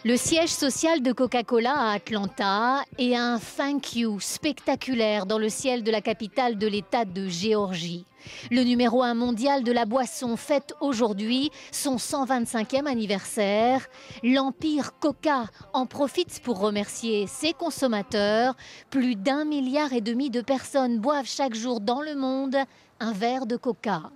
Le siège social de Coca-Cola à Atlanta et un thank you spectaculaire dans le ciel de la capitale de l'État de Géorgie. Le numéro 1 mondial de la boisson fête aujourd'hui son 125e anniversaire. L'empire Coca en profite pour remercier ses consommateurs. Plus d'1,5 milliard de personnes boivent chaque jour dans le monde un verre de Coca.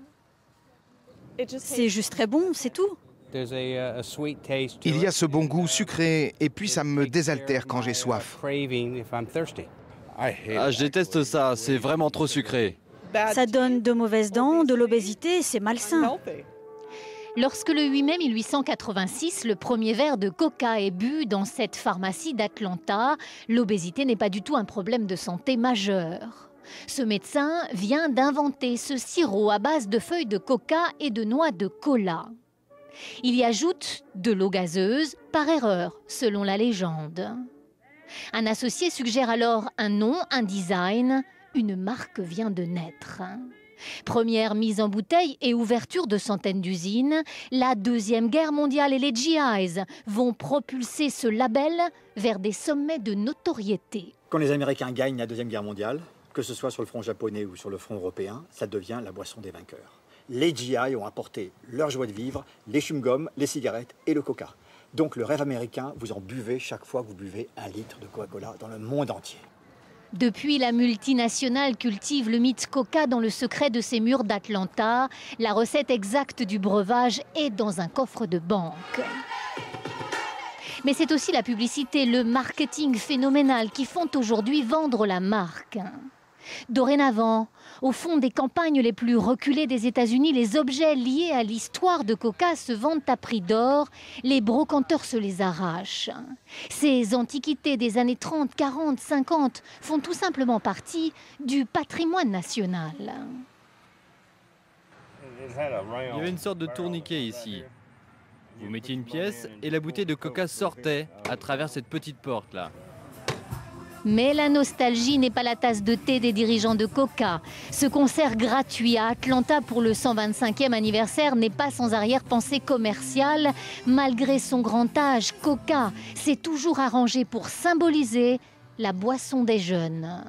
C'est juste très bon, c'est tout. Il y a ce bon goût sucré et puis ça me désaltère quand j'ai soif. Ah, je déteste ça, c'est vraiment trop sucré. Ça donne de mauvaises dents, de l'obésité, c'est malsain. Lorsque le 8 mai 1886, le premier verre de Coca est bu dans cette pharmacie d'Atlanta, l'obésité n'est pas du tout un problème de santé majeur. Ce médecin vient d'inventer ce sirop à base de feuilles de coca et de noix de cola. Il y ajoute de l'eau gazeuse par erreur, selon la légende. Un associé suggère alors un nom, un design. Une marque vient de naître. Première mise en bouteille et ouverture de centaines d'usines, la Deuxième Guerre mondiale et les GIs vont propulser ce label vers des sommets de notoriété. Quand les Américains gagnent la Deuxième Guerre mondiale, que ce soit sur le front japonais ou sur le front européen, ça devient la boisson des vainqueurs. Les GI ont apporté leur joie de vivre, les chewing-gums, les cigarettes et le coca. Donc le rêve américain, vous en buvez chaque fois que vous buvez 1 litre de Coca-Cola dans le monde entier. Depuis, la multinationale cultive le mythe Coca dans le secret de ses murs d'Atlanta. La recette exacte du breuvage est dans un coffre de banque. Mais c'est aussi la publicité, le marketing phénoménal qui font aujourd'hui vendre la marque. Dorénavant, au fond des campagnes les plus reculées des États-Unis, les objets liés à l'histoire de Coca se vendent à prix d'or. Les brocanteurs se les arrachent. Ces antiquités des années 30, 40, 50 font tout simplement partie du patrimoine national. Il y avait une sorte de tourniquet ici. Vous mettiez une pièce et la bouteille de coca sortait à travers cette petite porte là. Mais la nostalgie n'est pas la tasse de thé des dirigeants de Coca. Ce concert gratuit à Atlanta pour le 125e anniversaire n'est pas sans arrière-pensée commerciale. Malgré son grand âge, Coca s'est toujours arrangé pour symboliser la boisson des jeunes.